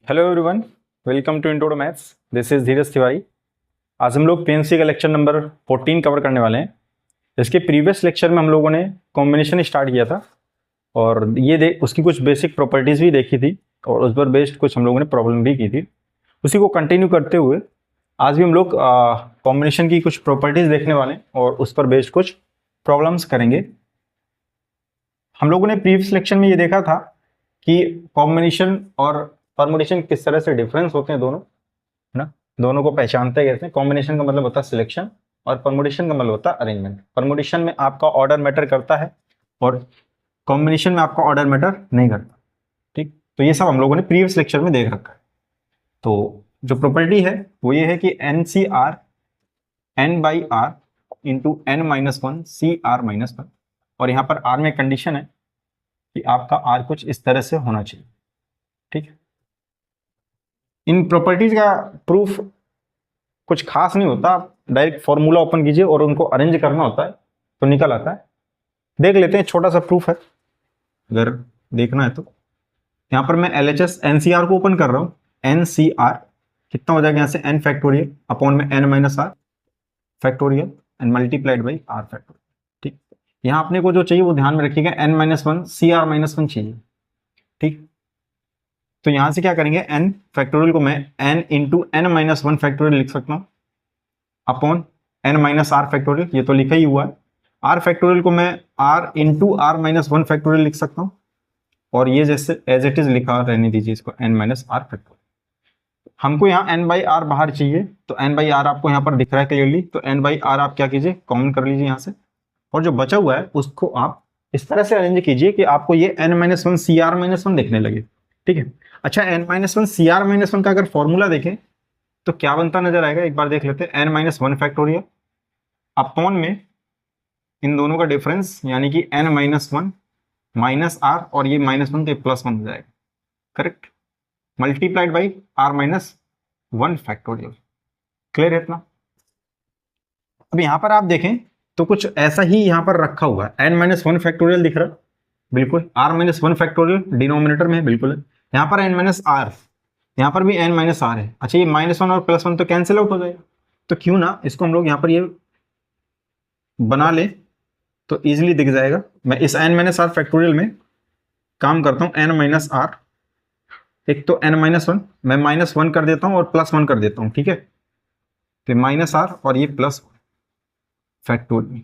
Hello everyone, welcome to intro to maths. This is Dheeraj Tiwari. आज हम लोग पीएनसी का लेक्चर नंबर 14 कवर करने वाले हैं। इसके प्रीवियस लेक्चर में हम लोगों ने कॉम्बिनेशन स्टार्ट किया था और उसकी कुछ बेसिक प्रॉपर्टीज़ भी देखी थी और उस पर बेस्ड कुछ हम लोगों ने प्रॉब्लम भी की थी। उसी को कंटिन्यू करते हुए आज भी हम लोग कॉम्बिनेशन की कुछ प्रॉपर्टीज़ देखने वाले हैं और उस पर बेस्ड कुछ प्रॉब्लम्स करेंगे। हम लोगों ने प्रीवियस लेक्चर में ये देखा था कि कॉम्बिनेशन और परमुटेशन किस तरह से डिफरेंस होते हैं दोनों, है ना। दोनों को पहचानते कैसे। कॉम्बिनेशन का मतलब होता है सिलेक्शन और परमुटेशन का मतलब होता है अरेंजमेंट। परमुटेशन में आपका ऑर्डर मैटर करता है और कॉम्बिनेशन में आपका ऑर्डर मैटर नहीं करता। ठीक, तो ये सब हम लोगों ने प्रीवियस लेक्चर में देख रखा है। तो जो प्रॉपर्टी है वो ये है कि n C r n by r into n minus one C are minus one, और यहाँ पर आर में कंडीशन है कि आपका आर कुछ इस तरह से होना चाहिए। ठीक है, इन प्रॉपर्टीज का प्रूफ कुछ खास नहीं होता। आप डायरेक्ट फॉर्मूला ओपन कीजिए और उनको अरेंज करना होता है तो निकल आता है। देख लेते हैं, छोटा सा प्रूफ है अगर देखना है तो। यहाँ पर मैं LHS NCR को ओपन कर रहा हूँ। NCR कितना हो जाएगा यहाँ से, n फैक्टोरियल अपॉन में n minus are factorial and multiplied by are factorial. ठीक, यहाँ अपने को जो चाहिए वो ध्यान में रखिएगा, n minus one C are minus one चाहिए। ठीक, तो यहां से क्या करेंगे, n फैक्टोरियल को मैं n into n minus one factorial लिख सकता हूं upon n minus are factorial, ये तो लिखा ही हुआ है। r फैक्टोरियल को मैं r into r minus one factorial लिख सकता हूं, और ये जैसे एज इट इज लिखा रहने दीजिए इसको, n माइनस आर फैक्टोरियल। हमको यहाँ n बाई आर बाहर चाहिए, तो n बाई आर आपको यहाँ पर दिख रहा है क्लियरली, तो n बाई आर आप क्या कीजिए, कॉमन कर लीजिए यहाँ से, और जो बचा हुआ है उसको आप इस तरह से अरेंज कीजिए कि आपको ये n minus one C are minus one दिखने लगे। ठीक है, अच्छा n minus one C are minus one का अगर फॉर्मूला देखें तो क्या बनता नजर आएगा, एक बार देख लेते हैं। n minus one factorial upon में इन दोनों का डिफरेंस, यानी कि n minus one minus r, और ये माइनस वन तो प्लस वन हो जाएगा, correct, multiplied by r minus one factorial. Clear है इतना। अब यहां पर आप देखें तो कुछ ऐसा ही यहां पर रखा हुआ है, n माइनस वन फैक्टोरियल दिख रहा है बिल्कुल, r minus one factorial denominator में है बिल्कुल है। यहाँ पर n माइनस आर, यहाँ पर भी n माइनस आर है। अच्छा, ये माइनस वन और प्लस वन तो कैंसिल आउट हो जाएगा, तो क्यों ना इसको हम लोग यहाँ पर ये बना ले तो इजीली दिख जाएगा। मैं इस n माइनस आर फैक्टोरियल में काम करता हूँ, n माइनस आर, एक तो n माइनस वन मैं माइनस वन कर देता हूँ और प्लस वन कर देता हूँ। ठीक है, तो माइनस आर और ये प्लस फैक्टोरियल,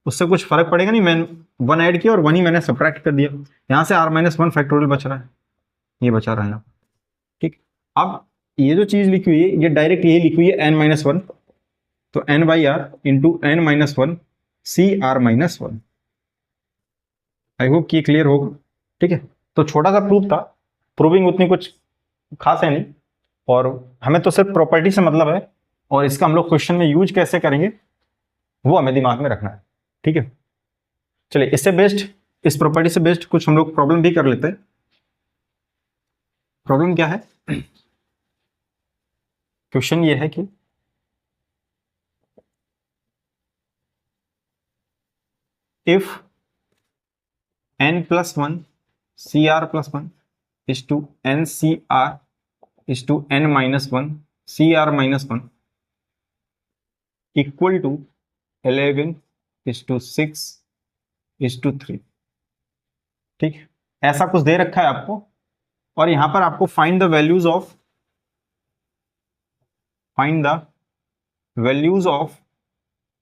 उससे कुछ फर्क पड़ेगा नहीं। मैं वन ऐड किया और वन ही मैंने सब्ट्रैक्ट कर दिया, यहाँ से आर माइनस वन फैक्टोरियल बच रहा है, ये बचा रहा है यहाँ। ठीक, अब ये जो चीज लिखी हुई है ये डायरेक्ट यही लिखी हुई है n माइनस वन, तो n by r into n minus one C are minus one. I hope कि क्लियर होगा। ठीक है, तो छोटा सा प्रूफ था, प्रूविंग उतनी कुछ खास है नहीं, और हमें तो सिर्फ प्रॉपर्टी से मतलब है, और इसका हम लोग क्वेश्चन में यूज कैसे करेंगे वो हमें दिमाग में रखना है। ठीक है, चलिए इससे बेस्ड, इस प्रॉपर्टी से बेस्ड कुछ हम लोग प्रॉब्लम भी कर लेते हैं। प्रॉब्लम क्या है, क्वेश्चन ये है कि if n plus one C r plus one is to n C r is to n minus one C are minus one equal to 11 is to 6 is to 3। ठीक, ऐसा कुछ दे रखा है आपको, और यहां पर आपको find the values of n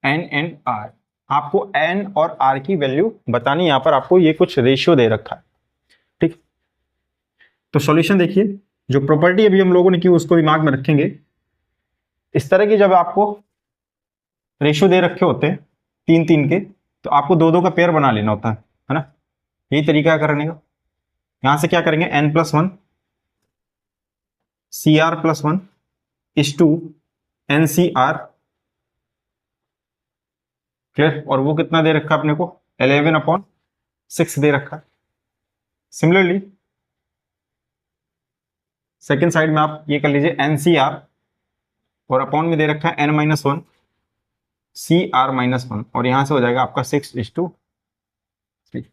and r। आपको n और r की वैल्यू बतानी, यहां पर आपको ये कुछ रेशियो दे रखा है। ठीक, तो सॉल्यूशन देखिए, जो प्रॉपर्टी अभी हम लोगों ने की उसको दिमाग में रखेंगे। इस तरह की जब आपको रेशियो दे रखे होते हैं तीन तीन के, तो आपको दो दो का पेयर बना लेना होता है ना। यही तरीका करने का। यहां से क्या करेंगे, n plus one C r plus one is to n C r. Clear, और वो कितना दे रखा है अपने को, 11 अपॉन 6 दे रखा है। सिमिलरली सेकेंड साइड में आप ये कर लीजिए, एन सी आर, और अपॉन में दे रखा है n minus one C are minus one, और यहां से हो जाएगा आपका 6 इज टू 3।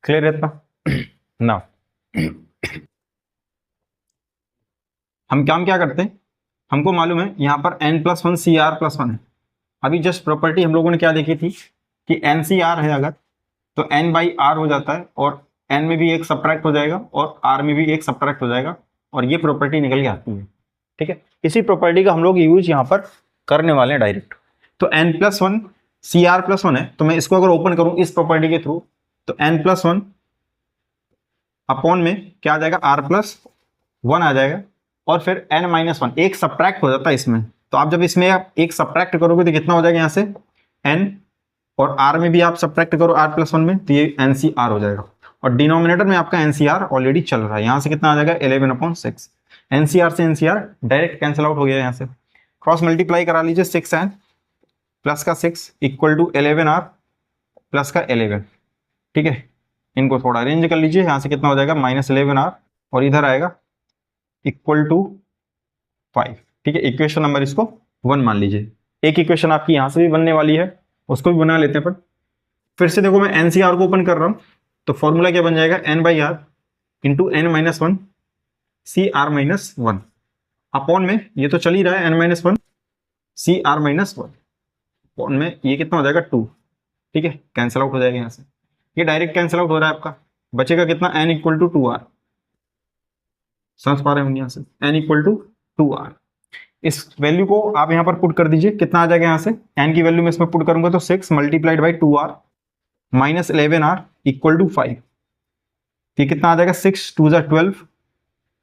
क्लियर है इतना। नाउ हम काम क्या करते हैं, हमको मालूम है यहाँ पर n+1 CR+1 है। अभी जस्ट प्रॉपर्टी हम लोगों ने क्या देखी थी कि NCR है अगर, तो n/r हो जाता है, और n में भी एक सब्ट्रैक्ट हो जाएगा और r में भी एक सब्ट्रैक्ट हो जाएगा, और ये प्रॉपर्टी निकल के आती है। ठीक है, इसी प्रॉपर्टी का हम लोग यूज यहाँ पर करने वाले हैं डायरेक्ट। तो n+1 CR+1 है, तो मैं इसको अगर ओपन करूं इस प्रॉपर्टी के थ्रू, तो n+1 अपॉन में क्या आ जाएगा, r+1 आ जाएगा, और फिर n-1 एक सब्ट्रैक्ट हो जाता है इसमें। तो आप जब इसमें आप एक सब्ट्रैक्ट करोगे तो कितना हो जाएगा यहाँ से n, और r में भी आप सब्ट्रैक्ट करो r+1 में, तो ये NCR हो जाएगा, और डिनोमिनेटर में आपका NCR ऑलरेडी चल रहा है। यहाँ से कितना आ जाएगा 11/6। NCR से NCR डायरेक्ट कैंसिल आउट हो गया, यहाँ से क्रॉस मल्टीप्लाई करा लीजिए, 6n प्लस का 6 इक्वल टू 11r प्लस का 11। ठीक है, इनको थोड़ा अरेंज कर लीजिए, यहाँ से कितना हो जाएगा -11r, और इधर आएगा इक्वल टू 5। ठीक है, इक्वेशन नंबर इसको 1 मान लीजिए। एक इक्वेशन आपकी यहाँ से भी बनने वाली है, उसको भी बना लेते हैं। पर फिर से देखो, मैं NCR को ओपन कर रहा हूँ, तो फॉर्मूला क्या बन जाएगा, n/r into n-1 CR-1 upon में, ये तो चल ही रहा है n-1 CR-1 अपॉन में, ये कितना हो जाएगा 2। ठीक है, कैंसिल आउट हो जाएगा यहाँ से, ये डायरेक्ट कैंसिल आउट हो रहा है आपका, बचेगा कितना n इक्वल टू 2r। समझ पा रहे होंगे, यहाँ से n इक्वल टू 2r। इस वैल्यू को आप यहाँ पर पुट कर दीजिए, कितना आ जाएगा यहाँ से, n की वैल्यू में इसमें पुट करूंगा तो 6 multiplied by 2r minus 11r equal to 5। ये कितना आ जाएगा, 6 2 ज़ा 12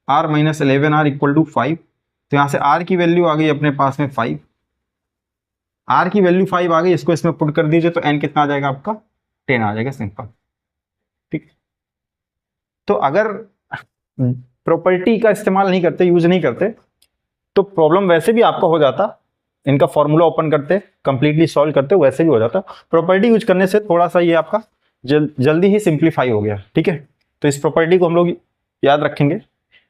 r minus 11r equal to 5। तो यहाँ से r की वैल्यू आ गई अपने पास में 5, r की वैल्यू 5 आ गई, इसको इसमें पुट कर दीजिए, तो n कितना आ जाएगा आपका 10 आ जाएगा, सिंपल। ठीक, तो अगर प्रॉपर्टी का इस्तेमाल नहीं करते, यूज नहीं करते, तो प्रॉब्लम वैसे भी आपका हो जाता, इनका फॉर्मूला ओपन करते कंप्लीटली सॉल्व करते वैसे भी हो जाता। प्रॉपर्टी यूज करने से थोड़ा सा ये आपका जल्दी ही सिंप्लीफाई हो गया। ठीक है, तो इस प्रॉपर्टी को हम लोग याद रखेंगे।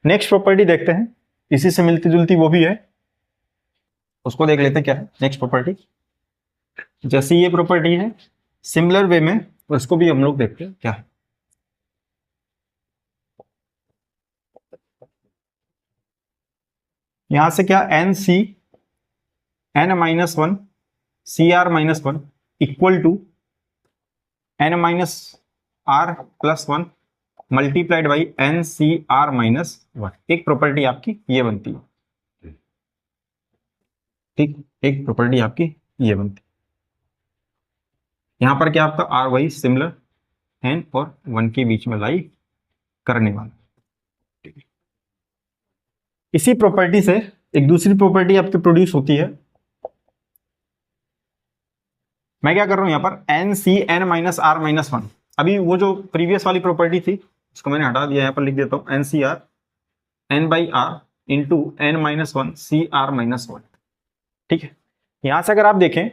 नेक्स्ट प्रॉपर्टी देखते हैं, इसी से मिलती जुलती वो भी है, उसको देख लेते हैं क्या है नेक्स्ट प्रॉपर्टी। जैसे ये प्रॉपर्टी है, सिमिलर वे में उसको भी हम लोग देखते हैं क्या है। यहां से क्या, n-1 CR-1 equal to n-r+1 multiplied by NCR-1। एक प्रॉपर्टी आपकी ये बनती है। ठीक, एक प्रॉपर्टी आपकी ये बनती है। यहां पर क्या आपका r वही सिमिलर n और 1 के बीच में लाई करने वाला। इसी प्रॉपर्टी से एक दूसरी प्रॉपर्टी आपकी प्रोड्यूस होती है। मैं क्या कर रहा हूं यहां पर NCN-R-1। अभी वो जो प्रीवियस वाली प्रॉपर्टी थी उसको मैंने हटा दिया, यहां पर लिख देता हूं NCR n/r into n-1 CR-1। ठीक है, यहां से अगर आप देखें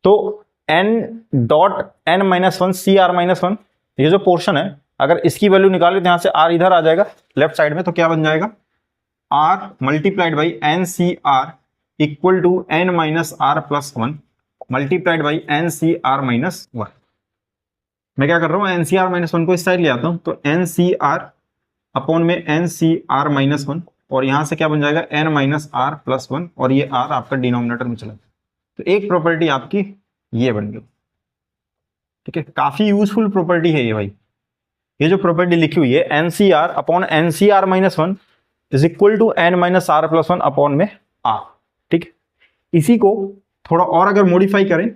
तो n.n-1 CR-1 ये जो पोर्शन है, अगर इसकी वैल्यू निकाले तो यहां से r इधर आ जाएगा लेफ्ट साइड में, तो क्या बन जाएगा r multiplied by NCR equal to n-r+1 multiplied by NCR-1। मैं क्या कर रहा हूं, NCR-1 को इस साइड ले आता हूं, तो NCR अपॉन में NCR-1, और यहां से क्या बन जाएगा n-r+1, और ये r आपका डिनोमिनेटर में चला। तो एक प्रॉपर्टी आपकी ये बन गई। ठीक है, काफी यूजफुल प्रॉपर्टी है ये भाई। ये जो प्रॉपर्टी लिखी हुई है NCR upon NCR-1 is equal to n-r+1 upon में r। ठीक है, इसी को थोड़ा और अगर मॉडिफाई करें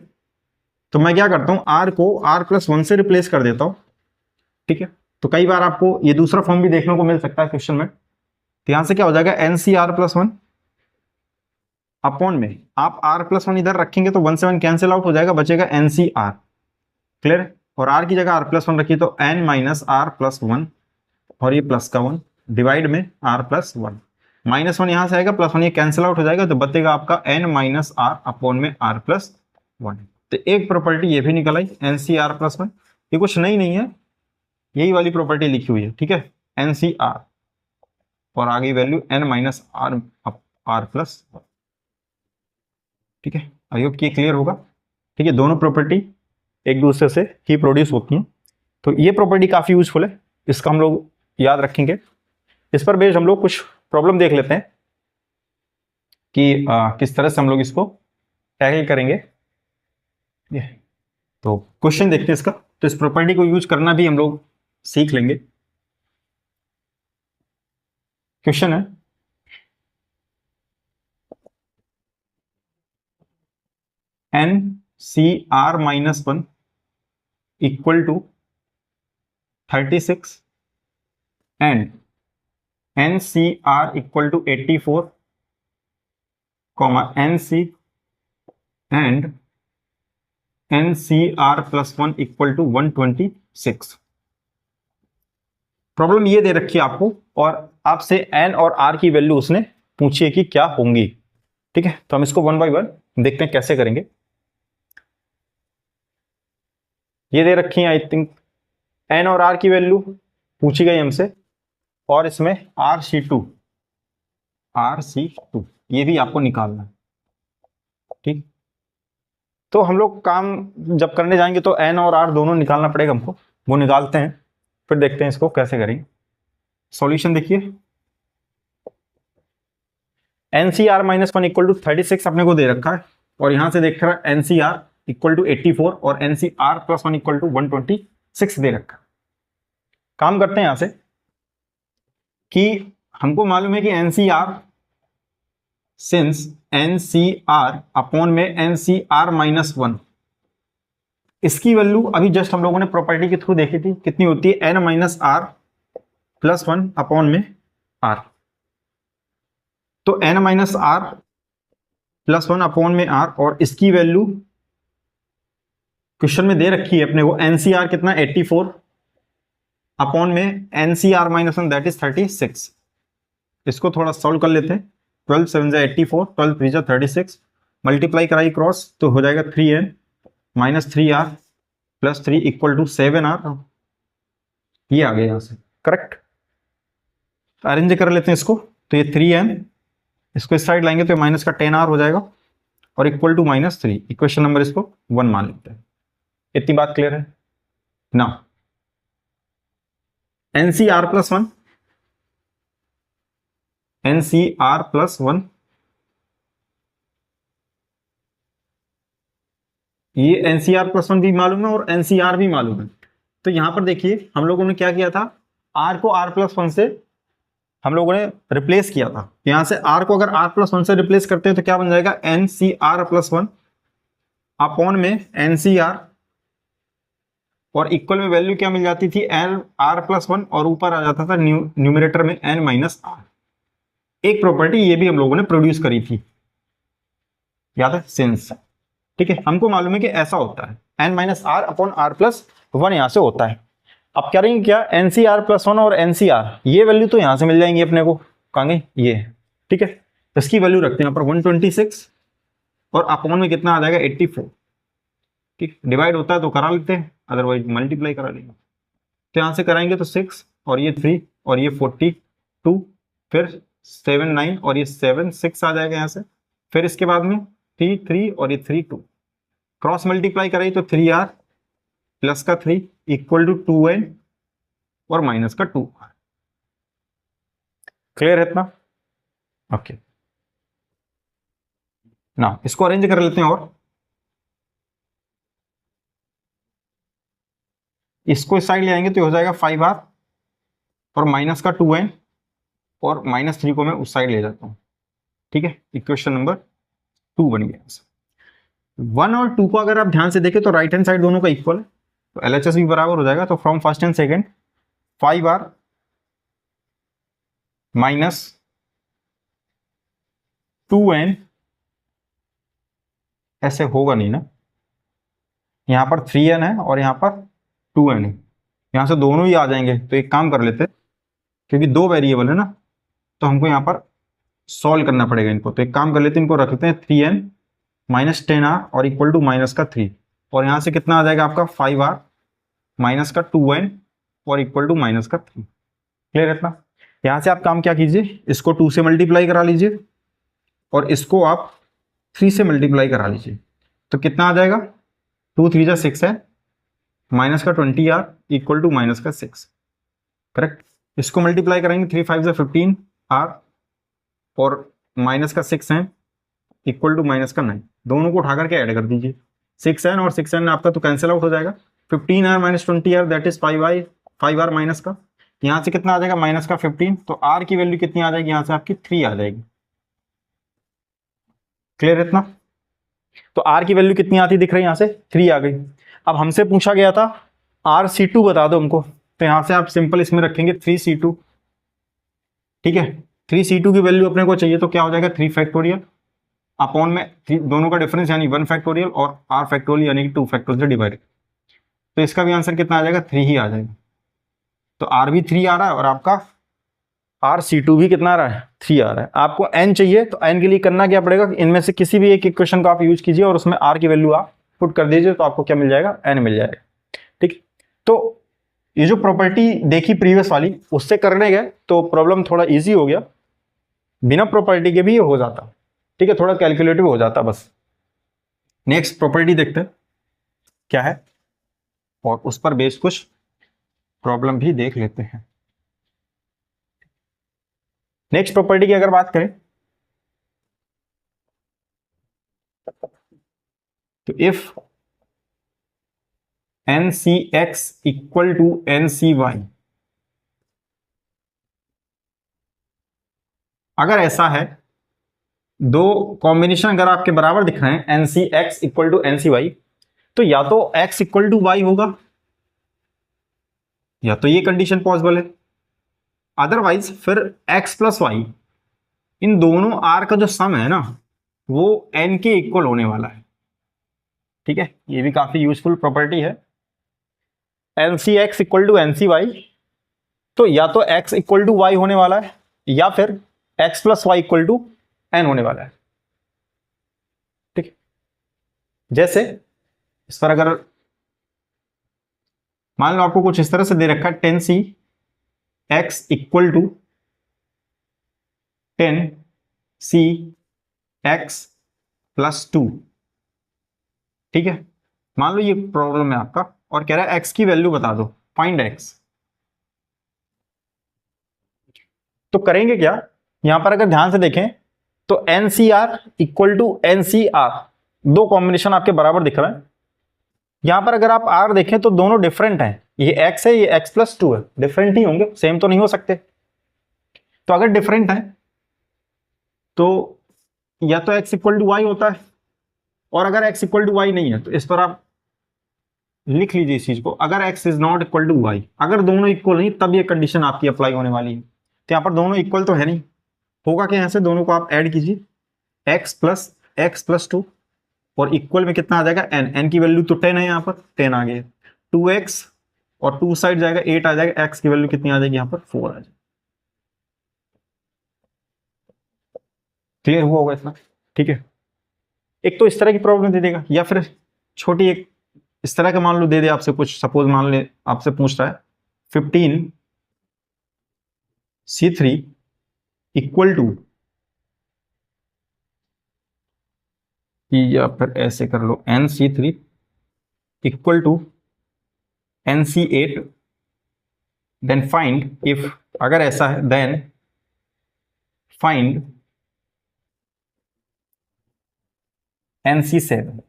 तो मैं क्या करता हूं, r को r+1 से रिप्लेस कर देता हूं। ठीक है, तो कई बार आपको ये दूसरा फॉर्म भी देखने को मिल सकता है क्वेश्चन में। तो यहां से क्या हो जाएगा NCR+1 अपॉन में, आप r+1 इधर रखेंगे तो 1 से 1 कैंसिल आउट हो जाएगा, बचेगा NCR। क्लियर, और r की जगह r+1 रखिए तो n-r+1 और ये प्लस का 1 डिवाइड में r+1, -1 यहां से आएगा, +1 ये कैंसिल आउट हो जाएगा, तो बचेगा आपका n-r अपॉन में r+1। तो एक प्रॉपर्टी ये भी निकल आई NCR+1। ये कुछ नहीं है, यही वाली प्रॉपर्टी लिखी हुई है। ठीक है, NCR और आगे वैल्यू n-r+1। ठीक है, आई होप कि क्लियर होगा। ठीक है, दोनों प्रॉपर्टी एक दूसरे से ही प्रोड्यूस होती हैं, तो ये प्रॉपर्टी काफी यूजफुल है, इसका हम लोग याद रखेंगे। इस पर बेस्ड हम लोग कुछ प्रॉब्लम देख लेते हैं कि किस तरह से हम लोग इसको टैकल करेंगे। ये तो क्वेश्चन देखते हैं इसका। तो इस प्रॉपर्टी को यूज करना भी हम लोग सीख लेंगे। क्वेश्चन है NCr-1 equal to 36 and NCr equal to 84, NC and NCr+1 equal to 126। Problem ये दे रखी है आपको और आपसे n और r की वैल्यू उसने पूछी है कि क्या होंगी। ठीक है, तो हम इसको वन बाय वन देखते हैं कैसे करेंगे। ये दे रखी है, आई थिंक n और r की वैल्यू पूछी गई हमसे, और इसमें RC2 ये भी आपको निकालना है। ठीक, तो हम लोग काम जब करने जाएंगे तो n और r दोनों निकालना पड़ेगा हमको, वो निकालते हैं, फिर देखते हैं इसको कैसे करेंगे। सॉल्यूशन देखिए, NCr-1 इक्वल टू 36 अपने को दे रखा है, और यहां से देख रहा है NCr इक्वल टू 84 और NCr+1 इक्वल टू 126 दे रखा है। काम करते हैं यहां से कि हमको मालूम है कि NCr सिंस NCr अपॉन में NCr-1, इसकी वैल्यू अभी जस्ट हम लोगों ने प्रॉपर्टी के थ्रू देखी थी, कितनी होती है n-r+1 अपॉन में r। तो n-r+1 अपॉन में r, और इसकी वैल्यू क्वेश्चन में दे रखी है अपने को, NCr कितना 84 अपॉन में NCr-1 दैट इज 36। इसको थोड़ा सॉल्व कर लेते हैं। 12 7 जा 84, 12 3 जा 36, मल्टीप्लाई कराई क्रॉस तो हो जाएगा 3n minus 3r plus 3 equal to 7r। ये आ गया यहां से करेक्ट। अरेंज कर लेते हैं इसको, तो ये 3n, इसको इस साइड लाएंगे तो माइनस का 10r हो जाएगा, और इक्वल टू -3। इक्वेशन नंबर इसको 1 मान लेते हैं। इतनी बात क्लियर है ना। NCr+1 ये NCr+1 भी मालूम है और NCr भी मालूम है। तो यहां पर देखिए हम लोगों ने क्या किया था, r को r+1 से हम लोगों ने रिप्लेस किया था। यहां से r को अगर r+1 से रिप्लेस करते हैं तो क्या बन जाएगा, NCr+1 अपॉन में NCr, और इक्वल में वैल्यू क्या मिल जाती थी, r+1, और ऊपर आ जाता था न्यूमरेटर में n-r। एक प्रॉपर्टी ये भी हम लोगों ने प्रोड्यूस करी थी, याद है, सिंस। ठीक है, हमको मालूम है कि ऐसा होता है, n-r अपॉन r+1 यहां से होता है। अब क्या रहेंगे, क्या NCr+1 और NCr, ये वैल्यू तो यहां से मिल जाएंगी अपने को, कहां गई ये। ठीक है, इसकी वैल्यू रखते हैं यहाँ पर 126, और अपॉन में कितना आ जाएगा 84। ठीक, डिवाइड होता है तो करा लेते हैं, अदरवाइज मल्टीप्लाई करा लेंगे। तो यहां से कराएंगे तो 6 और ये 3 और ये 42, फिर 7 9 और ये 7 6 आ जाएगा यहाँ से, फिर इसके बाद में 3 3 और ये 3 2, क्रॉस मल्टीप्लाई करें तो 3r प्लस का 3 इक्वल टू 2n और माइनस का 2r। क्लियर है इतना? ओके, ना इसको अरेंज कर लेते हैं, और इसको इस साइड ले आएंगे तो हो जाएगा 5r और माइनस का 2n, और -3 को मैं उस साइड ले जाता हूं। ठीक है, इक्वेशन नंबर 2 बन गया। 1 और 2 को अगर आप ध्यान से देखें तो राइट हैंड साइड दोनों का इक्वल है, तो LHS भी बराबर हो जाएगा। तो from first and second 5r minus 2n, ऐसे होगा नहीं ना, यहां पर 3n है और यहां पर 2n है, यहां से दोनों ही आ जाएंगे। तो एक काम कर लेते हैं, क्योंकि 2 वेरिएबल है ना, तो हमको यहां पर सॉल्व करना पड़ेगा इनको। तो एक काम कर लेते हैं, इनको रख लेते हैं 3n माइनस 10r और इक्वल टू माइनस का 3, और यहां से कितना आ जाएगा आपका 5r माइनस का 2n और इक्वल टू माइनस का 3। क्लियर है इतना? यहां से आप काम क्या कीजिए, इसको 2 से मल्टीप्लाई करा लीजिए और इसको आप 3 से मल्टीप्लाई करा लीजिए, तो कितना आ जाएगा, 2 3 जा 6 है, माइनस का 20r इक्वल टू माइनस का 6। करेक्ट, इसको मल्टीप्लाई करेंगे 3 5 जा 15r और माइनस का 6n इक्वल टू माइनस का 9, दोनों को उठा करके ऐड कर दीजिए। 6n और 6n आपका तो कैंसिल आउट हो जाएगा। 15r minus 20r that is 5r minus का, यहाँ से कितना आ जाएगा माइनस का 15, तो r की वैल्यू कितनी आ जाएगी यहाँ से आपकी 3 आ जाएगी। क्लियर इतना? तो r की वैल्यू कितनी आती दिख रही है यहाँ से 3 आ गई। अब हमसे पूछा गया था rc2 बता दो हमको, तो यहाँ से आप सिंपल इसमें रखेंगे 3c2, ठीक है। 3c2 की वैल्यू अपने को चाहिए तो क्या हो जाएगा 3 फैक्टोरियल अपॉन में दोनों का डिफरेंस यानी 1 फैक्टोरियल और r फैक्टोरियल यानी कि 2 फैक्टोरियल से डिवाइडेड, तो इसका भी आंसर कितना आ जाएगा 3 ही आ जाएगा। तो r भी 3 आ रहा है और आपका rc2 भी कितना आ रहा है 3 आ रहा है। आपको n चाहिए तो n के लिए करना क्या पड़ेगा, इनमें से किसी भी एक इक्वेशन को आप यूज कीजिए और उसमें r की वैल्यू आप पुट कर दीजिए, तो आपको क्या मिल जाएगा n मिल जाएगा, ठीक। तो ये जो प्रॉपर्टी देखी प्रीवियस वाली उससे करने गए तो प्रॉब्लम थोड़ा इजी हो गया, बिना प्रॉपर्टी के भी ये हो जाता, ठीक है, थोड़ा कैलकुलेटिव हो जाता बस। नेक्स्ट प्रॉपर्टी देखते हैं क्या है और उस पर बेस्ड कुछ प्रॉब्लम भी देख लेते हैं। नेक्स्ट प्रॉपर्टी की अगर बात करें तो if NCX equal to NCY, अगर ऐसा है दो कॉम्बिनेशन अगर आपके बराबर दिख रहे हैं NCX इक्वल टू NCY, तो या तो x इक्वल टू y होगा या तो ये कंडीशन पॉसिबल है, अदरवाइज फिर x प्लस वाई इन दोनों r का जो सम है ना वो n के इक्वल होने वाला है, ठीक है। ये भी काफी यूजफुल प्रॉपर्टी है। NCX इक्वल टू NCY, तो या तो x इक्वल टू y होने वाला है या फिर x plus Y equal to n होने वाला है, ठीक। जैसे इस पर अगर मान लो आपको कुछ इस तरह से दे रखा है 10cx equal to 10cx plus 2, ठीक है। मान लो ये प्रॉब्लम है आपका और कह रहा है x की वैल्यू बता दो, फाइंड x। तो करेंगे क्या, यहां पर अगर ध्यान से देखें तो NCR इक्वल टू NCR दो कॉम्बिनेशन आपके बराबर दिख रहा है। यहां पर अगर आप R देखें तो दोनों डिफरेंट हैं, ये x है ये x प्लस 2 है, डिफरेंट ही होंगे, सेम तो नहीं हो सकते। तो अगर डिफरेंट है तो या तो x इक्वल टू वाई होता है, और अगर x इक्वल टू वाई नहीं है तो इस पर आप लिख लीजिए इस चीज को, अगर x is not equal to Y, अगर दोनों इक्वल नहीं तब ये कंडीशन आपकी अप्लाई होने वाली है। तो यहां पर दोनों इक्वल तो है नहीं, होगा कि यहां से दोनों को आप ऐड कीजिए x प्लस 2 और इक्वल में कितना आ जाएगा n की वैल्यू तो 10 है, यहाँ पर 10 आ गया, 2x और 2 साइड जाएगा 8 आ जाएगा, x की वैल्यू कितनी आ जाएगी यहाँ पर 4 आ जाएगी। क्लियर हुआ होगा इतना, ठीक है। एक तो इस तरह की प्रॉब्लम दे देगा या फिर छोटी एक इस तरह का मान लो दे दे आपसे कुछ, सपोज मान ले आपसे पूछ रहा है 15c3 इक्वल टू, या फिर ऐसे कर लो NC3 equal to NC8, then find if, अगर ऐसा है देन फाइंड NC7,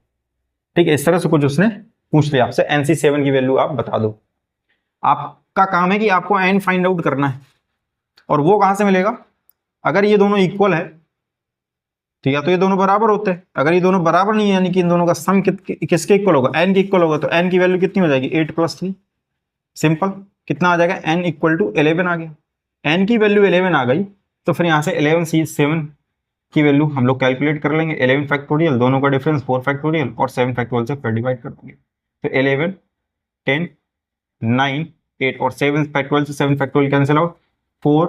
ठीक है। इस तरह से कुछ उसने पूछ लिया आपसे, NC7 की वैल्यू आप बता दो। आपका काम है कि आपको n फाइंड आउट करना है, और वो कहां से मिलेगा, अगर ये दोनों इक्वल है तो या तो ये दोनों बराबर होते हैं, अगर ये दोनों बराबर नहीं है यानी कि इन दोनों का सम किसके इक्वल होगा, n के इक्वल होगा, तो n की वैल्यू कितनी हो जाएगी 8 प्लस 3, सिंपल कितना आ जाएगा n इक्वल टू 11 आ गया। n की वैल्यू 11 आ गई तो फिर यहाँ से 11c7 की वैल्यू हम लोग कैलकुलेट कर लेंगे, 11 फैक्टोरियल, दोनों का डिफरेंस 4 फैक्टोरियल और 7 फैक्टोरियल से फिर डिवाइड कर देंगे, तो 11 10 9 8 और 7 फैक्टोरियल से 7 फैक्टोरियल कैंसिल आउट, 4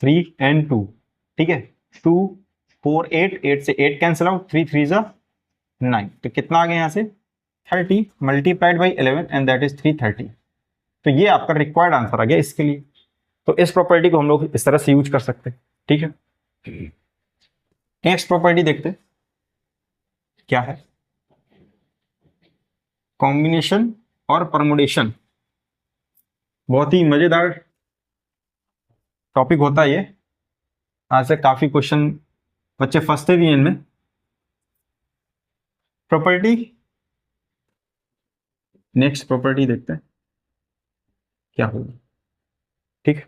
3 एंड 2, ठीक है। 2 4 8 8 से 8 कैंसिल आउट, 3 3 जा 9, तो कितना आ गया यहाँ से 30 multiplied by 11 and that is 330। तो ये आपका रिक्वायर्ड आंसर आ गया इसके लिए। तो इस प्रॉपर्टी को हम लोग इस तरह से यूज कर सकते हैं, ठीक है। नेक्स्ट प्रॉपर्टी देखते हैं क्या है, कॉम्बिनेशन और परमुटेशन, बहुत ही मजेदार टॉपिक होता है ये। आज से काफी क्वेश्चन बच्चे फंसते भी हैं इनमें। प्रॉपर्टी, नेक्स्ट प्रॉपर्टी देखते हैं क्या होगी। ठीक है,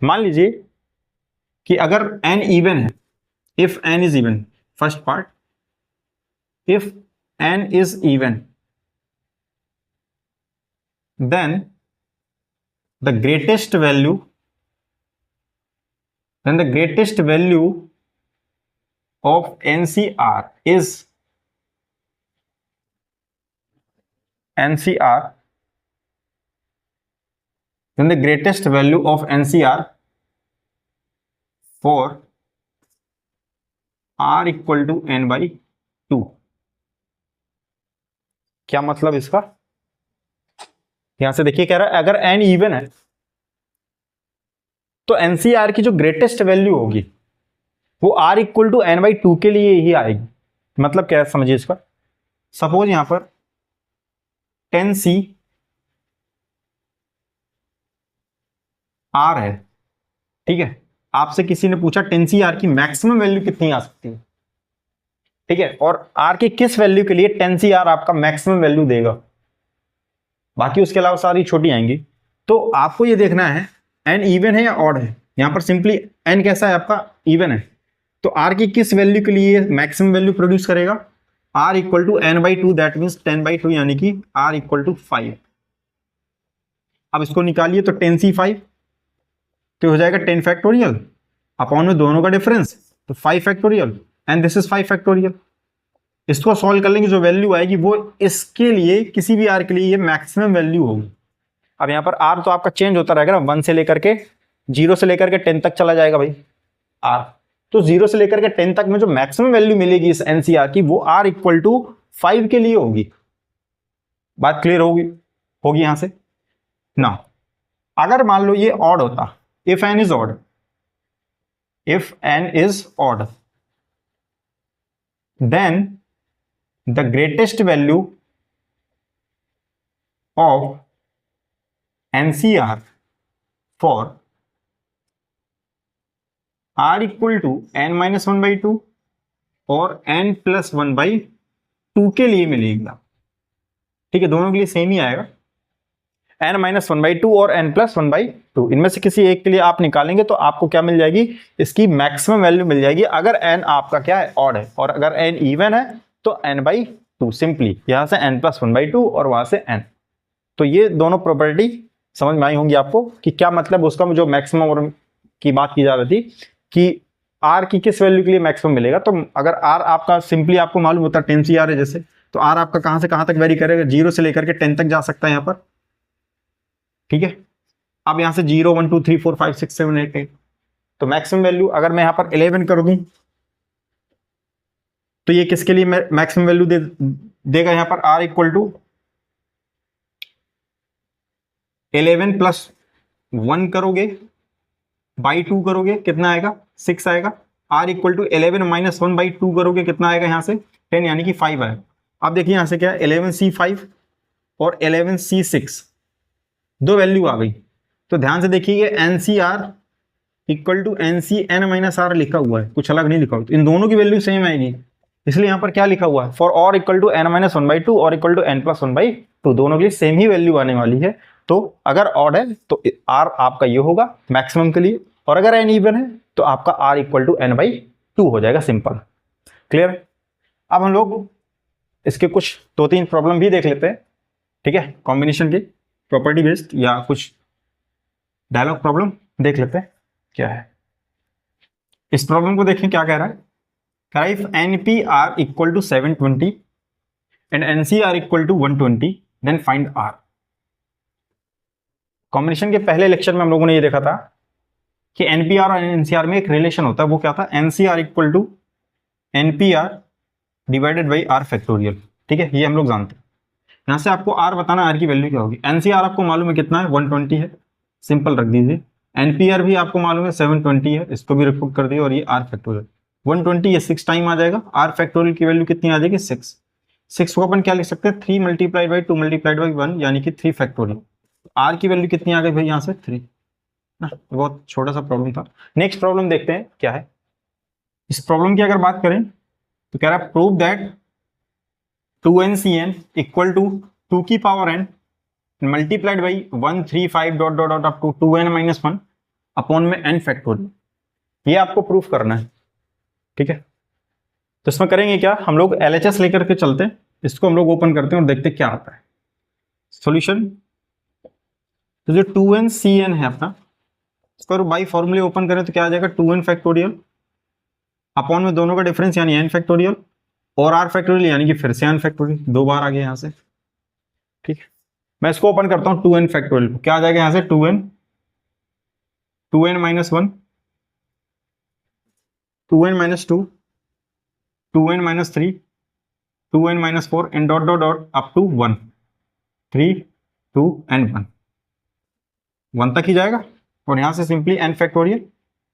मान लीजिए कि अगर n इवन है, if n is even, first part, if n is even then the greatest value of NCR is NCR then the greatest value of NCR for R equal to n by 2। क्या मतलब इसका, यहां से देखिए कह रहा है अगर n इवन है तो NCR की जो ग्रेटेस्ट वैल्यू होगी वो R equal to n by 2 के लिए ही आएगी। मतलब क्या है समझिए इसका, सपोज यहां पर 10C R है, ठीक है, आपसे किसी ने पूछा 10C R की मैक्सिमम वैल्यू कितनी आ सकती है, ठीक है, और R की किस वैल्यू के लिए 10C R आपका मैक्सिमम वैल्यू देगा, बाकी उसके अलावा सारी छोटी आएंगी। तो आपको ये देखना है n इवन है या ऑड है। यहां पर सिंपली n कैसा है आपका, इवन है, तो R की किस वैल्यू के लिए मैक्सिमम वैल्यू प्रोड्यूस करेगा, R equal to n by 2, that means 10 by 2, यानी कि R इक्वल टू 5। अब इसको निकालिए तो 10C 5 तो हो जाएगा 10 फैक्टोरियल अपॉन में दोनों का डिफरेंस, तो 5 factorial and this is 5 factorial. इसको सॉल्व कर लेंगे, जो वैल्यू आएगी वो इसके लिए किसी भी R के लिए ये मैक्सिमम वैल्यू होगी। अब यहाँ पर R तो आपका चेंज होता रहेगा ना, 1 से लेकर के 0 से लेकर के 10 तक चला जाएगा भाई R, तो 0 से लेकर के 10 तक में जो मैक्सिमम वैल्यू मिलेगी इस NCR की वो R इक्वल टू 5 के लिए होगी। बात क्लियर होगी यहां से ना। अगर मान लो ये ऑड होता, if n is odd, if n is odd then the greatest value of NCR for R equal to n minus 1 by 2 और n plus 1 by 2 के लिए मिलेगा। ठीक है, दोनों के लिए सेम ही आएगा, n माइनस 1 बाई 2 और n प्लस 1 बाई 2, इनमें से किसी एक के लिए आप निकालेंगे तो आपको क्या मिल जाएगी, इसकी मैक्सिमम वैल्यू मिल जाएगी अगर n आपका क्या है, ऑड है, और अगर n इवन है तो n बाई 2, सिंपली यहां से n प्लस 1 बाई 2 और वहां से n। तो ये दोनों प्रॉपर्टी समझ में आई होंगी आपको कि क्या मतलब उसका, जो मैक्सिमम और की बात की जा रही थी कि r की किस वैल्यू के लिए मैक्सिमम मिलेगा। तो अगर r आपका सिंपली आपको मालूम होता है 10C R है जैसे, तो r आपका कहां से कहां तक वेरी करेगा, 0 से लेकर के 10 तक जा सकता है यहाँ पर। ठीक है, अब यहां से 0 1 2 3 4 5 6 7 8 8, तो मैक्सिमम वैल्यू अगर मैं यहां पर 11 कर दूं तो ये किसके लिए मैक्सिमम वैल्यू देगा यहां पर, R इक्वल टू 11 प्लस 1 करोगे बाई 2 करोगे कितना आएगा, 6 आएगा। R equal to 11 minus 1 by 2 करोगे कितना आएगा, यहां से 10 यानी कि 5 आएगा। अब देखिए यहां से क्या है, 11C 5 और 11C 6, दो वैल्यू आ गई। तो ध्यान से देखिए NCR equal to NCN minus R लिखा हुआ है, कुछ अलग नहीं लिखा हुआ, तो इन दोनों की वैल्यू सेम आएगी, इसलिए यहाँ पर क्या लिखा हुआ है, for R equal to n minus 1 by 2 और equal to n plus 1 by 2, दोनों के लिए सेम ही वैल्यू आने वाली है। तो अगर ऑड है तो R आपका ये होगा मैक्सिमम के लिए, और अगर n इवन है तो आपका R equal to n by 2 हो जाएगा, सिंपल, क्लियर। अब हम लोग इसके कुछ 2-3 प्रॉब्लम भी देख लेते हैं, ठीक है, कॉम्बिनेशन के प्रॉपर्टी बेस्ड या कुछ डायलॉग प्रॉब्लम देख लेते हैं क्या है। इस प्रॉब्लम को देखें क्या कह रहा है, if NPR equal to 720 and NCR equal to 120 then find R। Combination के पहले लेक्चर में हम लोगों ने ये देखा था कि NPR और NCR में एक रिलेशन होता है, वो क्या था, NCR equal to NPR divided by R factorial. ठीक है, ये हम लोग जानते हैं। यहां से आपको R बताना, R की वैल्यू क्या होगी। NCR आपको मालूम है कितना है, 120 है, सिंपल रख दीजिए। NPR भी आपको मालूम है 720 है, इसको भी रिपोर्ट कर दिए, और ये R फैक्टोरियल 120, ये 6 टाइम आ जाएगा। R फैक्टोरियल की वैल्यू कितनी आ जाएगी, 6 को अपन क्या लिख सकते हैं, 3 मल्टीप्लाइड बाई 2 मल्टीप्लाइड बाई 1 यानी कि 3 फैक्टोरियल। R की वैल्यू कितनी आ गई भाई, यहाँ से 3। ना, बहुत छोटा सा प्रॉब्लम था। नेक्स्ट प्रॉब्लम देखते हैं क्या है। इस प्रॉब्लम की अगर बात करें तो कह रहा है prove that 2n(Cn) equal to 2 की power n multiplied by 135 dot dot dot up to 2n-1 upon में n फैक्टोरियल। ये आपको प्रूफ करना है, ठीक है। तो इसमें करेंगे क्या, हम लोग LHS लेकर के चलते हैं, इसको हम लोग ओपन करते हैं और देखते हैं क्या आता है सॉल्यूशन। तो जो 2n(Cn) है अपना, इसको बाई फॉर्मूले ओपन करें तो क्या आ जाएगा, 2n फैक्टोरियल अपॉन में दोनों का डिफरेंस यानी n फैक्टोरियल, और r फैक्टोरियल यानी कि फिर से n फैक्टोरियल, दो बार आ गया यहां से, ठीक है। मैं इसको ओपन करता हूं 2n फैक्टोरियल, क्या आ जाएगा यहां से 2n 2n-1 2n-2 2n-3 2n-4 and dot dot dot up to 1 3 2 and 1 तक ही जाएगा, और यहां से simply n factorial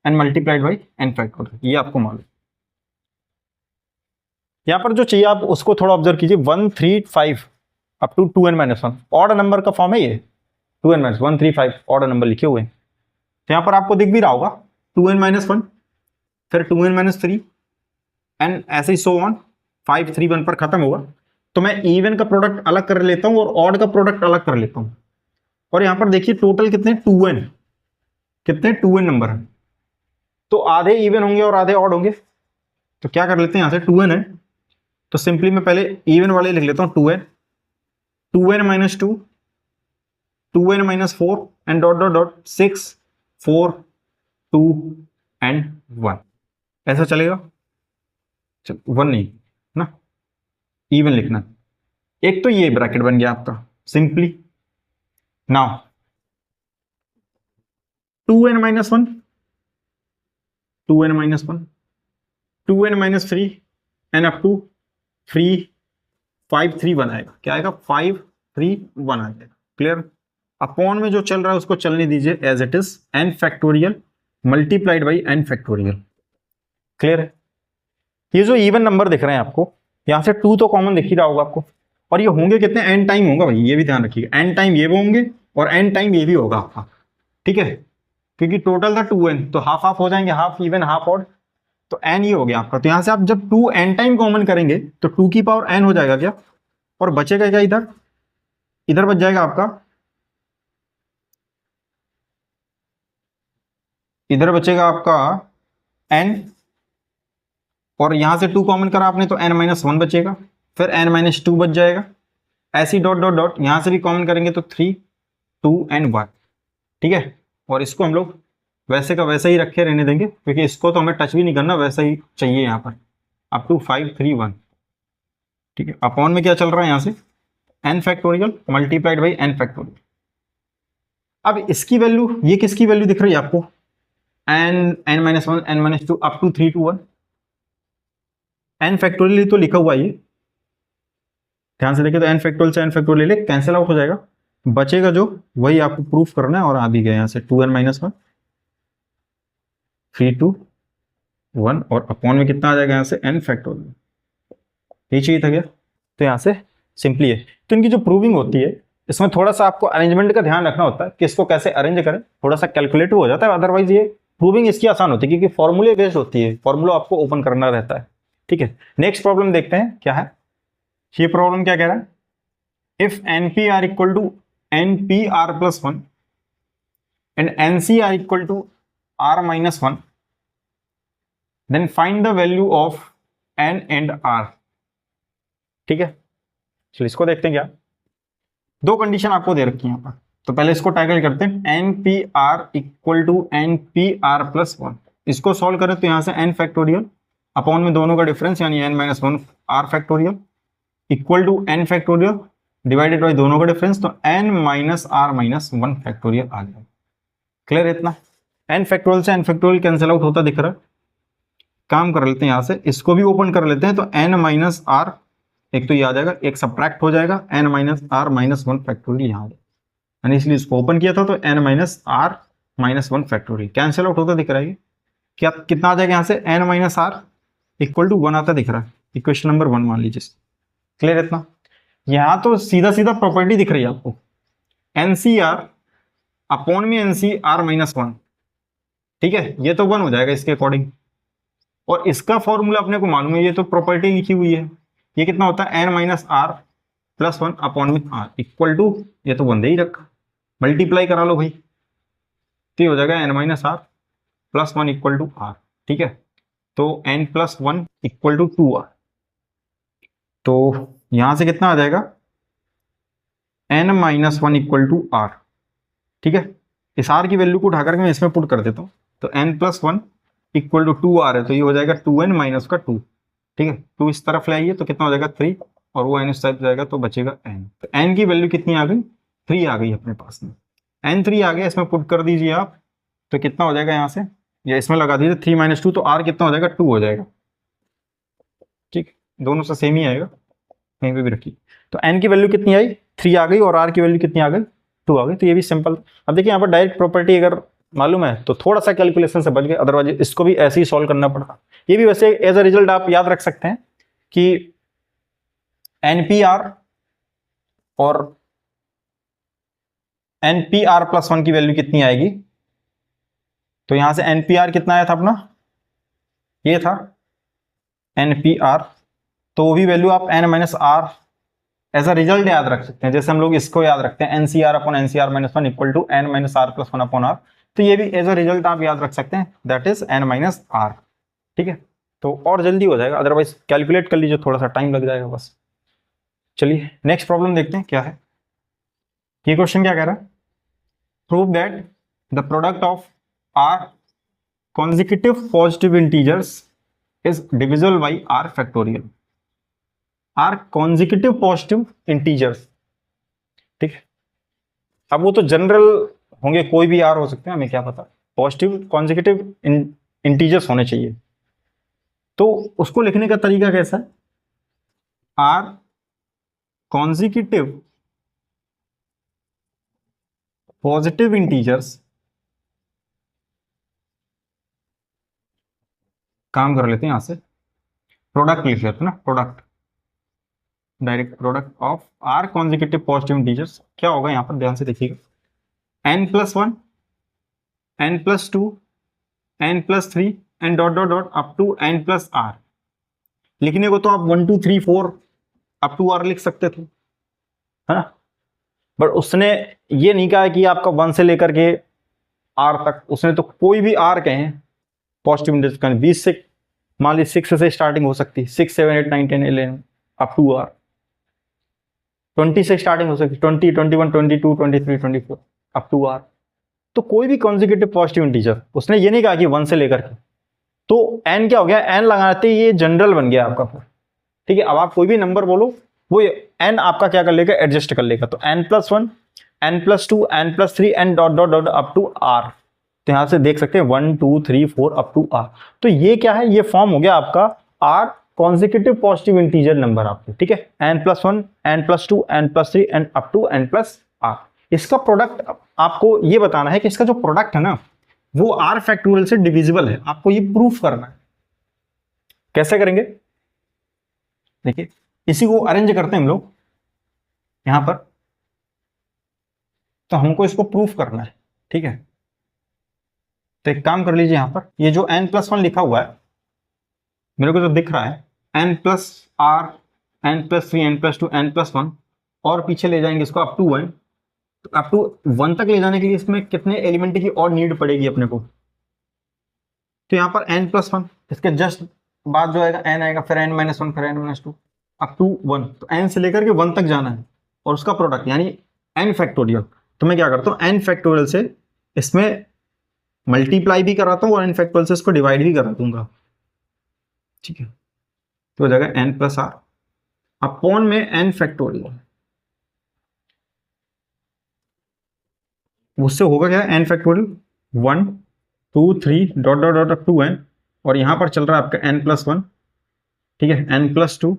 n multiplied by n factorial, ये आपको मालूम। यहां पर जो चाहिए आप उसको थोड़ा ऑब्जर्व कीजिए, 135 up to 2n-1 odd number का फॉर्म है ये, 2n-135 ऑड नंबर लिखे हुए हैं। तो यहां पर आपको दिख भी रहा होगा 2n-1 फिर 2n-3 एंड ऐसे ही सो ऑन, 5 3 1 पर खत्म होगा। तो मैं इवन का प्रोडक्ट अलग कर लेता हूं और ऑड का प्रोडक्ट अलग कर लेता हूं, और यहां पर देखिए टोटल कितने 2n, कितने 2n नंबर है, तो आधे इवन होंगे और आधे ऑड होंगे। तो क्या कर लेते हैं, यहां से 2n है तो सिंपली मैं पहले इवन वाले लिख लेता हूं 2n 2n-2 2n-4 and dot dot dot 6 4 2 and 1, ऐसा चलेगा। 1 नहीं ना, इवन लिखना। एक तो ये ब्रैकेट बन गया आपका simply. Now 2n-1 2n-1 2n-3 and up to 3 5 3 1 आएगा, क्या आएगा 5 3 1 आ जाएगा, क्लियर। अपॉन में जो चल रहा है उसको चलने दीजिए as it is, n factorial multiplied by n factorial, clear है। ये जो इवन नंबर दिख रहे हैं आपको, यहां से 2 तो कॉमन दिख ही रहा होगा आपको, और ये होंगे कितने, n टाइम होगा भाई, ये भी ध्यान रखिएगा, n टाइम ये भी होंगे और n टाइम ये भी होगा आपका, ठीक है। क्योंकि टोटल था 2n, तो हाफ हाफ हो जाएंगे, हाफ इवन हाफ ऑड, तो n ये हो गया आपका। तो यहां से आप जब 2n टाइम कॉमन करेंगे तो 2 की पावर n हो जाएगा क्या, और बचेगा क्या, इधर इधर बच जाएगा आपका, इधर बचेगा आपका n, और यहां से 2 कॉमन करा आपने तो n-1 बचेगा, फिर n-2 बच जाएगा, ऐसी डॉट डॉट डॉट, यहां से भी कॉमन करेंगे तो 3 2 एंड 1, ठीक है। और इसको हम लोग वैसे का वैसा ही रखे रहने देंगे, क्योंकि इसको तो हमें टच भी नहीं करना, वैसा ही चाहिए यहाँ पर अप टू 5 3 1, ठीक है। अपॉन में क्या चल रहा है यहाँ से, n factorial multiplied by n factorial. अब इसकी वैल्यू, ये किसकी वैल्यू दिख रही है आपको, n-1 n-2 up to 3 2 1, n factorial तो लिखा हुआ है ये, ध्यान से देखें तो n फैक्टोरियल से n फैक्टोरियल ले कैंसिल आउट हो जाएगा, बचेगा जो वही आपको प्रूफ करना है, और आ भी गया यहाँ से 2n-1 3 2 1, और अपॉन में कितना आ जाएगा यहाँ से n फैक्टोरियल, ये चाहिए था क्या। तो यहाँ से सिंपली है। तो इनकी जो प्रूविंग होती है इसमें थोड़ा सा आपको अरेंजमेंट का ध्यान रखना होता है कि इसको कैसे अरेंज करें, थोड़ा सा कैलकुलेटिव हो जाता है, अदरवाइज ये प्रूविंग इसकी आसान होती है क्योंकि फॉर्मूले बेस्ड होती है, फॉर्मूला आपको ओपन करना रहता है, ठीक है। नेक्स्ट प्रॉब्लम देखते हैं क्या है। ये प्रॉब्लम क्या कह रहा है, if npr equal to npr+1 and ncr equal to r-1 then find the value of n and r, ठीक है। चलिए इसको देखते हैं क्या, दो कंडीशन आपको दे रखी है यहाँ पर, तो पहले इसको टैकल करते हैं। npr इक्वल टू npr+1, इसको सॉल्व करें तो यहाँ से n फैक्टोरियल अपॉन में दोनों का डिफरेंस यानी n-1 r factorial equal to n factorial divided by दोनों का डिफरेंस, तो n-r-1 फैक्टोरियल आ जाएगा, क्लियर है इतना। n फैक्टोरियल से n फैक्टोरियल कैंसिल आउट होता दिख रहा है, काम कर लेते हैं यहाँ से, इसको भी ओपन कर लेते हैं, तो n-r, एक तो ये आ जाएगा, एक सब्ट्रैक्ट हो जाएगा, n-r-1 फैक्टोरियल यहाँ, यानी इसलिए इसको ओपन किया था, तो n-r-1 फैक्टोरियल कैंसिल आउट होता दिख रहा है, क्या कितना आ जाएगा यहाँ से, n-r इक्वल टू 1 आता दिख रहा है, इक्वेशन नंबर 1 मान लीजिए, क्लियर है इतना। यहाँ तो सीधा सीधा प्रॉपर्टी दिख रही है आपको, NCR अपॉन में N C are minus one, ठीक है, ये तो 1 हो जाएगा इसके अकॉर्डिंग। और इसका फॉर्मूला अपने को मालूम है, ये तो प्रॉपर्टी लिखी हुई है, ये कितना होता है N minus R plus one upon में आर इक्वल टू, ये तो 1 दे ही रखा, मल्टीप्लाई करा लो भाई, तो ये हो जाएगा N minus R plus one equal to R, ठीक है। तो N plus one equal to 2r, तो यहां से कितना आ जाएगा N minus one equal to R, ठीक है। इस आर की वैल्यू को उठाकर मैं इसमें पुट कर देता हूँ, तो N plus one equal to 2r है, तो ये हो जाएगा 2n माइनस का 2, ठीक है। 2 इस तरफ ले आइए तो कितना हो जाएगा 3, और वो n इस तरफ जाएगा तो बचेगा n। तो n की वैल्यू कितनी आ गई 3 आ गई अपने पास में, n 3 आ गया, इसमें पुट कर दीजिए आप, तो कितना हो जाएगा यहाँ से, या इसमें लगा दीजिए 3 माइनस 2, तो r कितना हो जाएगा 2 हो जाएगा, ठीक, दोनों से सेम ही आएगा, कहीं पे भी रखिए। तो n की वैल्यू कितनी आई 3 आ गई, और r की वैल्यू कितनी आ गई 2 आ गई, तो ये भी सिंपल। अब देखिए यहाँ पर डायरेक्ट प्रॉपर्टी अगर मालूम है तो थोड़ा सा कैलकुलेशन से बच गए, अदरवाइज इसको भी ऐसे ही सॉल्व करना पड़ता। ये भी वैसे एज अ रिजल्ट आप याद रख सकते हैं कि NPR और NPR प्लस वन की वैल्यू कितनी आएगी, तो यहां से NPR कितना आया था अपना, ये था NPR, तो वो भी वैल्यू आप n minus R as a result याद रख सकते हैं, जैसे हम लोग इसको याद रखते हैं NCR upon NCR minus one equal to n minus R plus one upon R, तो ये भी एज अ रिजल्ट आप याद रख सकते हैं, that is n minus R, ठीक है। तो और जल्दी हो जाएगा, अदरवाइज कैलकुलेट कर लीजिए, थोड़ा सा टाइम लग जाएगा बस। चलिए नेक्स्ट प्रॉब्लम देखते हैं क्या है। ये क्वेश्चन क्या कह रहा है, prove that the product of R consecutive positive integers is divisible by r factorial, r consecutive positive integers, ठीक है। अब वो तो जनरल होंगे, कोई भी r हो सकते हैं, हमें क्या पता, पॉजिटिव consecutive इंटीजर्स होने चाहिए। तो उसको लिखने का तरीका कैसा है, r consecutive positive integers, काम कर लेते हैं यहां से, प्रोडक्ट लिख लेते हैं ना, product, direct product of R consecutive positive integers, क्या होगा यहां पर ध्यान से देखिएगा, n plus one, n plus two, n plus three, and dot dot dot up to n plus R. लिखने को तो आप 1 2 3 4 अप टू आर लिख सकते थे, है ना, बट उसने ये नहीं कहा कि आपका 1 से लेकर के आर तक, उसने तो कोई भी आर कहें पॉजिटिव इंटीजर्स का, 20 से मान ली 6 से स्टार्टिंग हो सकती है, 6 7 8 9 10 11 अप टू आर, 20 से स्टार्टिंग हो सकती है, 20 21 22 23 24 अप टू आर। तो कोई भी कॉन्जिक्यूटिव पॉजिटिव इंटीजर, उसने ये नहीं कहा कि 1 से लेकर के, तो n क्या हो गया, n लगाते ही ये जनरल बन गया आपका, ठीक है। अब आप कोई भी नंबर बोलो, वो n आपका क्या कर लेगा, एडजस्ट कर लेगा, तो n plus one, n plus two, n plus three, and dot dot dot up to R, तो यहां से देख सकते हैं 1 2 3 4 अप टू आर। तो ये क्या है, ये फॉर्म हो गया आपका R consecutive positive integer number आपके, ठीक है, n plus one, n plus two, n plus three, and up to n plus R. इसका प्रोडक्ट आपको ये बताना है कि इसका जो प्रोडक्ट है ना वो आर फैक्टोरियल से डिविजिबल है, आपको ये प्रूफ करना है। कैसे करेंगे, देखिए इसी को अरेंज करते हैं हम लोग यहां पर, तो हमको इसको प्रूफ करना है, ठीक है। तो एक काम कर लीजिए, यहां पर ये जो n प्लस वन लिखा हुआ है मेरे को जो दिख रहा है, n plus R, n plus three, n plus two, n plus one, और पीछे ले जाएंगे इसको अप टू वन, तो अप टू वन तक ले जाने के लिए इसमें कितने एलिमेंट की और नीड पड़ेगी अपने को, तो यहाँ पर n प्लस वन, इसके जस्ट बाद जो आएगा n आएगा, फिर n माइनस वन, फिर n minus two, up to one, तो n से लेकर के वन तक जाना है, और उसका प्रोडक्ट यानी n फैक्टोरियल। तो मैं क्या करता हूँ, n फैक्टोरियल से इसमें मल्टीप्लाई भी कराता हूँ और n फैक्टोरियल से इसको डिवाइड भी करा दूंगा, ठीक है। तो हो जाएगा n प्लस आर अपॉन में n फैक्टोरियल, उससे होगा क्या, n factorial 1 2 3 dot dot dot up to n, और यहां पर चल रहा है आपका n प्लस वन, ठीक है, n plus two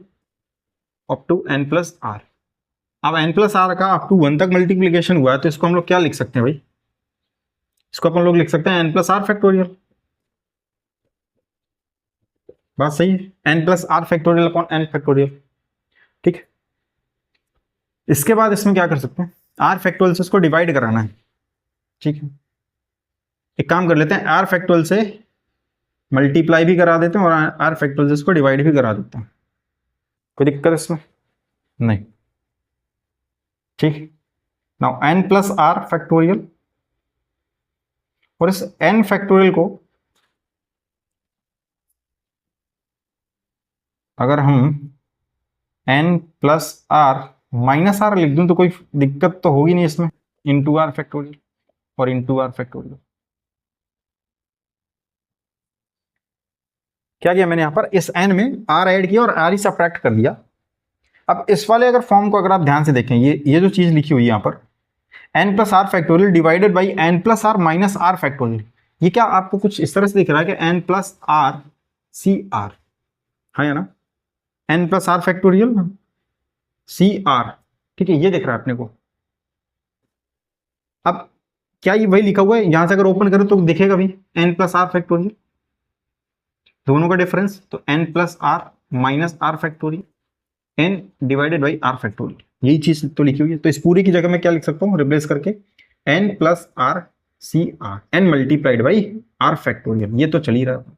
up to n plus R. अब n प्लस आर का अप टू वन तक मल्टीप्लीकेशन हुआ है, तो इसको हम लोग क्या लिख सकते हैं भाई, इसको अपन लोग लिख सकते हैं n प्लस आर फैक्टोरियल, बात सही है, n plus R factorial upon n factorial, ठीक है। इसके बाद इसमें क्या कर सकते हैं, r फैक्टोरियल से इसको डिवाइड कराना है, ठीक है, एक काम कर लेते हैं, आर फैक्टोरियल से मल्टीप्लाई भी करा देते हैं और आर फैक्टोरियल से इसको डिवाइड भी करा देते हैं, कोई दिक्कत इसमें नहीं। ठीक, now n plus R factorial, और इस n फैक्टोरियल को अगर हम n plus R minus R लिख दूं तो कोई दिक्कत तो होगी नहीं इसमें, इंटू आर फैक्टोरियल और इंटू आर फैक्टोरियल। क्या किया मैंने यहां पर, इस n में r ऐड किया और r ही सब्ट्रैक्ट कर दिया। अब इस वाले अगर फॉर्म को अगर आप ध्यान से देखें, ये जो चीज लिखी हुई है यहां पर n plus R factorial divided by n plus R minus are factorial, ये क्या आपको कुछ इस तरह से दिख रहा है कि n plus R C R, है ना, n plus R factorial C R, ठीक है, ये दिख रहा है अपने को। अब क्या ये वही लिखा हुआ है, यहां से अगर ओपन करें तो दिखेगा भी n प्लस आर फैक्टोरियल, दोनों का डिफरेंस, तो n plus R minus are factorial, n divided by are factorial, यही चीज तो लिखी हुई है। तो इस पूरे की जगह मैं क्या लिख सकता हूँ, रिप्लेस करके n plus R C R, n multiplied by are factorial, ये तो चल ही रहा है।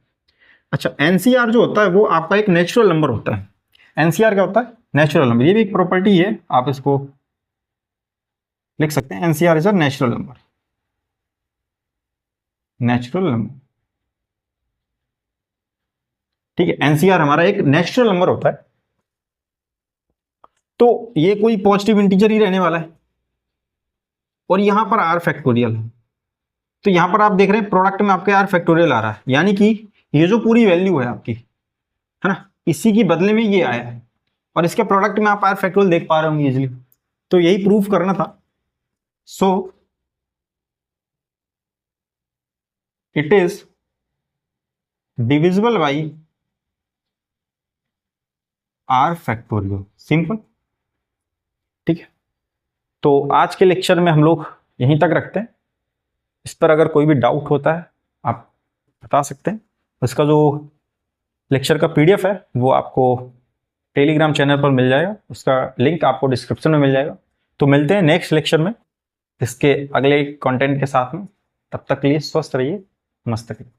अच्छा, एनसीआर जो होता है वो आपका एक नेचुरल नंबर होता है। एनसीआर क्या होता है, नेचुरल नंबर, ये भी एक प्रॉपर्टी है, आप इसको लिख सकते हैं, NCR is a natural number, natural number, ठीक है, एनसीआर हमारा एक नेचुरल नंबर होता है। तो ये कोई पॉजिटिव इंटीजर ही रहने वाला है, और यहां पर आर फैक्टोरियल है, तो यहां पर आप देख रहे हैं प्रोडक्ट में आपके आर फैक्टोरियल आ रहा है, यानी कि ये जो पूरी वैल्यू है आपकी, है ना, इसी की बदले में ये आया है, और इसके प्रोडक्ट में आप आर फैक्टोरियल देख पा रहे होंगे इजिली। तो यही प्रूफ करना था। So it is divisible by are factorial, simple. ठीक है, तो आज के लेक्चर में हम लोग यहीं तक रखते हैं। इस पर अगर कोई भी डाउट होता है आप बता सकते हैं। इसका जो लेक्चर का पीडीएफ है वो आपको टेलीग्राम चैनल पर मिल जाएगा, उसका लिंक आपको डिस्क्रिप्शन में मिल जाएगा। तो मिलते हैं नेक्स्ट लेक्चर में इसके अगले कंटेंट के साथ में, तब तक के लिए स्वस्थ रहिए, मस्त रहिए।